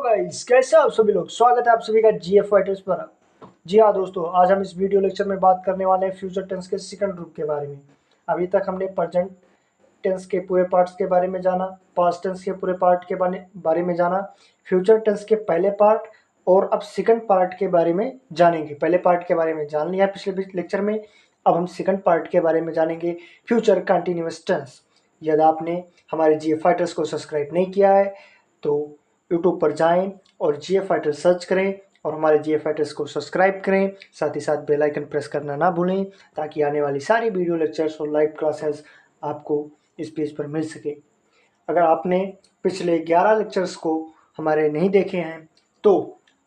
Guys, कैसे आप सभी लोग। स्वागत है आप सभी का जीएफ फाइटर्स पर। जी हाँ दोस्तों, आज हम इस वीडियो लेक्चर में बात करने वाले हैं फ्यूचर टेंस के सेकंड ग्रुप के बारे में। अभी तक हमने प्रेजेंट टेंस के पूरे पार्ट्स के बारे में जाना, पास्ट टेंस के पूरे पार्ट के बारे में जाना, फ्यूचर टेंस के पहले पार्ट और अब सेकंड पार्ट के बारे में जानेंगे। पहले पार्ट के बारे में जान लिया पिछले लेक्चर में, अब हम सेकंड पार्ट के बारे में जानेंगे, फ्यूचर कंटिन्यूअस टेंस। यदि आपने हमारे जीएफ फाइटर्स को सब्सक्राइब नहीं किया है तो यूट्यूब पर जाएं और जीएफ फाइटर सर्च करें और हमारे जीएफ फाइटर्स को सब्सक्राइब करें। साथ ही साथ बेल आइकन प्रेस करना ना भूलें ताकि आने वाली सारी वीडियो लेक्चर्स और लाइव क्लासेस आपको इस पेज पर मिल सके। अगर आपने पिछले 11 लेक्चर्स को हमारे नहीं देखे हैं तो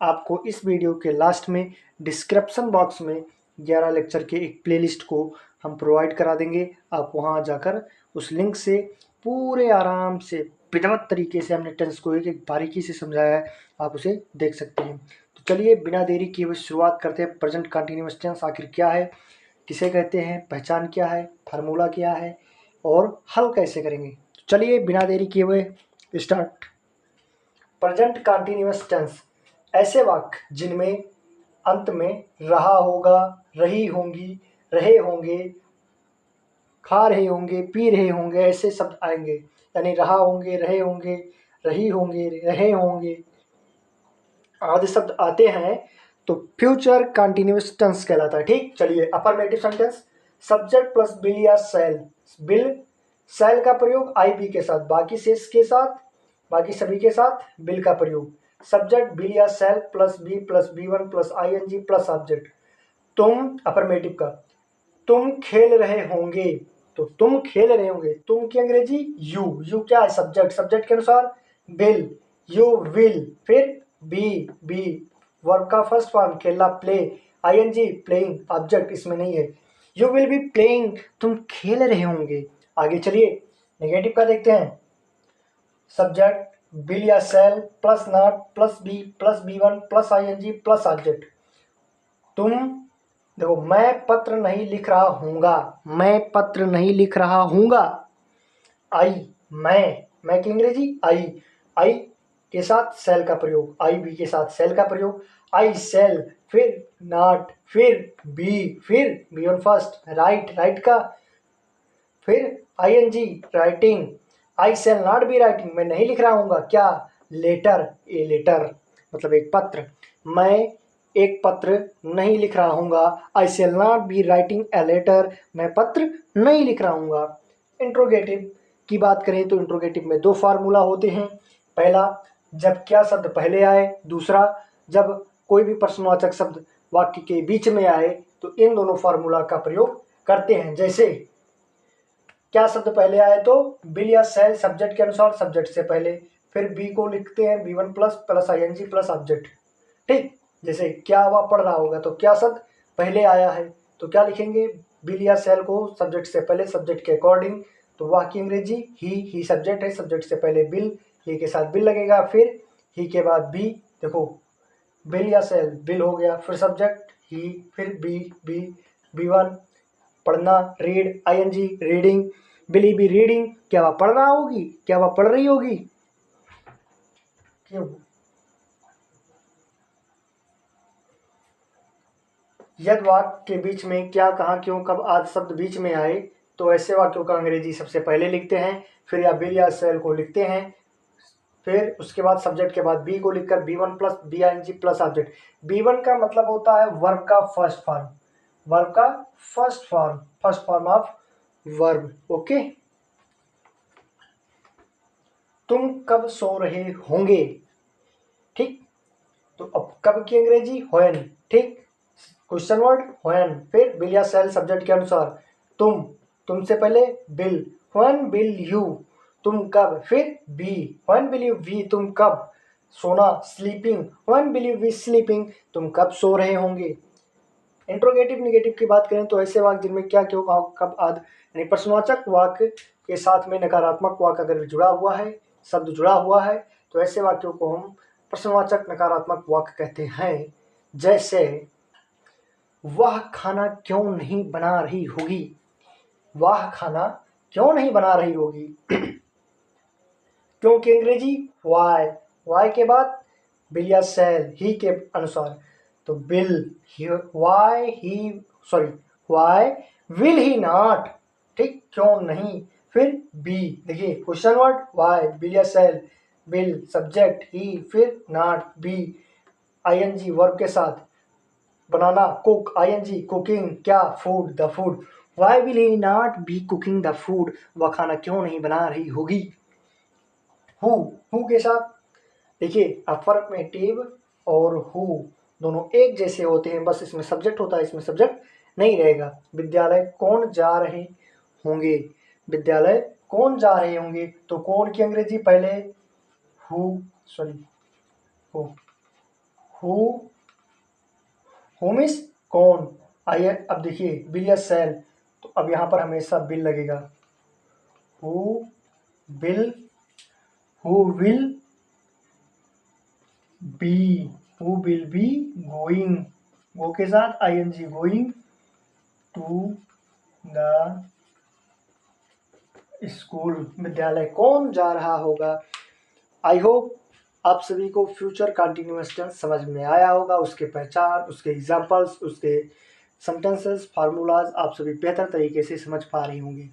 आपको इस वीडियो के लास्ट में डिस्क्रिप्शन बॉक्स में 11 लेक्चर के एक प्लेलिस्ट को हम प्रोवाइड करा देंगे। आप वहां जाकर उस लिंक से पूरे आराम से विधिवत तरीके से हमने टेंस को एक एक बारीकी से समझाया है, आप उसे देख सकते हैं। तो चलिए बिना देरी किए हुए शुरुआत करते हैं। प्रेजेंट कंटिन्यूअस टेंस आखिर क्या है, किसे कहते हैं, पहचान क्या है, फार्मूला क्या है और हल कैसे करेंगे। तो चलिए बिना देरी किए हुए स्टार्ट। प्रेजेंट कंटिन्यूअस टेंस ऐसे वाक्य जिनमें अंत में रहा होगा, रही होंगी, रहे होंगे, खा रहे होंगे, पी रहे होंगे, ऐसे शब्द आएंगे। यानी रहा होंगे, रहे होंगे, रही होंगे, रहे होंगे आदि शब्द आते हैं तो फ्यूचर कंटिन्यूअस टेंस कहलाता है। ठीक, चलिए affirmative sentence, subject plus bill या सेल। बिल सेल का प्रयोग आई बी के साथ, बाकी शेष के साथ, बाकी सभी के साथ बिल का प्रयोग। सब्जेक्ट बिल या shall plus V one plus I N G plus object. तुम अफर्मेटिव का, तुम खेल रहे होंगे, तो तुम खेल रहे होंगे, तुम की अंग्रेजी यू क्या है, सब्जेक्ट, सब्जेक्ट के अनुसार बिल, यू विल, फिर बी वर्ब का फर्स्ट फॉर्म खेलना प्ले, आईएनजी प्लेइंग, ऑब्जेक्ट इसमें नहीं है। यू विल बी प्लेइंग, तुम खेल रहे होंगे। आगे चलिए नेगेटिव का देखते हैं। सब्जेक्ट बिल या shall plus not plus V one plus ING plus object. तुम देखो, मैं पत्र नहीं लिख रहा हूँगा, मैं पत्र नहीं लिख रहा हूँगा। आई, मैं की अंग्रेजी आई के साथ सेल का प्रयोग, आई बी के साथ सेल का प्रयोग। आई सेल, फिर नॉट, फिर बी वन फर्स्ट, राइट का, फिर I N G writing. I shall not be writing, मैं नहीं लिख रहा हूँगा क्या, लेटर, ए लेटर मतलब एक पत्र। मैं एक पत्र नहीं लिख रहा हूँगा, I shall not be writing a letter, मैं पत्र नहीं लिख रहा हूँगा। इंट्रोगेटिव की बात करें तो इंट्रोगेटिव में दो फार्मूला होते हैं। पहला, जब क्या शब्द पहले आए, दूसरा जब कोई भी प्रश्नवाचक शब्द वाक्य के बीच में आए, तो इन दोनों फार्मूला का प्रयोग करते हैं। जैसे क्या शब्द पहले आए तो बिल या सेल सब्जेक्ट के अनुसार सब्जेक्ट से पहले, फिर बी को लिखते हैं V one plus I N G plus object. ठीक, जैसे क्या हुआ, पढ़ रहा होगा तो क्या शब्द पहले आया है तो क्या लिखेंगे, बिल या सेल को सब्जेक्ट से पहले सब्जेक्ट के अकॉर्डिंग, तो वह की अंग्रेजी ही सब्जेक्ट है, सब्जेक्ट से पहले बिल, ही के साथ बिल लगेगा, फिर ही के बाद बी। देखो बिल या सेल बिल हो गया, फिर सब्जेक्ट ही, फिर बी वन पढ़ना, read ING reading, Billy be reading, क्या वह पढ़ रहा होगी, क्या वह पढ़ रही होगी। क्यों, यदि वाक्य के बीच में क्या, कहाँ, क्यों, कब आदि शब्द बीच में आए तो ऐसे वाक्यों का अंग्रेजी सबसे पहले लिखते हैं, फिर या बिल या सेल को लिखते हैं, फिर उसके बाद सब्जेक्ट के बाद बी को लिखकर V one plus be I N G plus object. V one का मतलब होता है वर्ब का फर्स्ट फॉर्म, वर्ब का first form of verb. Okay, तुम कब सो रहे होंगे। ठीक, तो अब कब की अंग्रेजी व्हेन। ठीक, क्वेश्चन वर्ड व्हेन, फिर बिल या सेल सब्जेक्ट के अनुसार, तुमसे पहले बिल, व्हेन बिल यू, तुम कब, फिर be, when will you be, तुम कब सोना, sleeping, when will you be sleeping, तुम कब सो रहे होंगे। इंट्रोगेटिव निगेटिव की बात करें तो ऐसे वाक्य जिनमें क्या, क्यों, कब आदि, यानी प्रश्नवाचक वाक्य के साथ में नकारात्मक वाक्य अगर जुड़ा हुआ है, शब्द जुड़ा हुआ है, तो ऐसे वाक्यों को हम प्रश्नवाचक नकारात्मक वाक्य कहते हैं। जैसे वह खाना क्यों नहीं बना रही होगी, वह खाना क्यों नहीं बना रही होगी। क्यों की अंग्रेजी वाई, वाई के बाद बिल या सेल, ही के अनुसार, तो will, why will he not, ठीक, क्यों नहीं। फिर बी, देखिए क्वेश्चन वर्ड वाई, बिल या सेल, बिल सब्जेक्ट ही, फिर नॉट बी, आईएनजी वर्ब के साथ, बनाना कुक, आईएनजी कुकिंग, क्या, food, the food, why will he not be cooking the food, वह खाना क्यों नहीं बना रही होगी। हु के साथ देखिए अफर्मेटिव और हु दोनों एक जैसे होते हैं, बस इसमें सब्जेक्ट होता है, इसमें सब्जेक्ट नहीं रहेगा। विद्यालय कौन जा रहे होंगे, विद्यालय कौन जा रहे होंगे, तो कौन की अंग्रेजी पहले हु मीन्स कौन। आइए अब देखिए बिल या सेल, तो अब यहाँ पर हमेशा बिल लगेगा। Who will be going, go के साथ ING, going to the school, विद्यालय कौन जा रहा होगा। आई होप आप सभी को फ्यूचर कंटिन्यूअस टेंस समझ में आया होगा, उसके पहचान, उसके एग्जाम्पल्स, उसके सेंटेंसेस, फार्मूलाज आप सभी बेहतर तरीके से समझ पा रहे होंगे।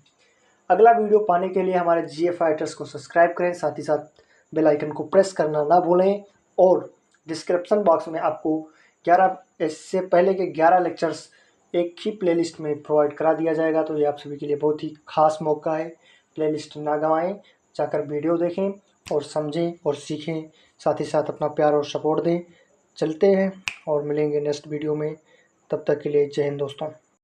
अगला वीडियो पाने के लिए हमारे GF फाइटर्स को सब्सक्राइब करें, साथ ही साथ बेल आइकन को प्रेस करना ना भूलें, और डिस्क्रिप्शन बॉक्स में आपको 11 इससे पहले के 11 लेक्चर्स एक ही प्लेलिस्ट में प्रोवाइड करा दिया जाएगा, तो ये आप सभी के लिए बहुत ही खास मौका है। प्लेलिस्ट ना गंवाएं, जाकर वीडियो देखें और समझें और सीखें, साथ ही साथ अपना प्यार और सपोर्ट दें। चलते हैं और मिलेंगे नेक्स्ट वीडियो में, तब तक के लिए जय हिंद दोस्तों।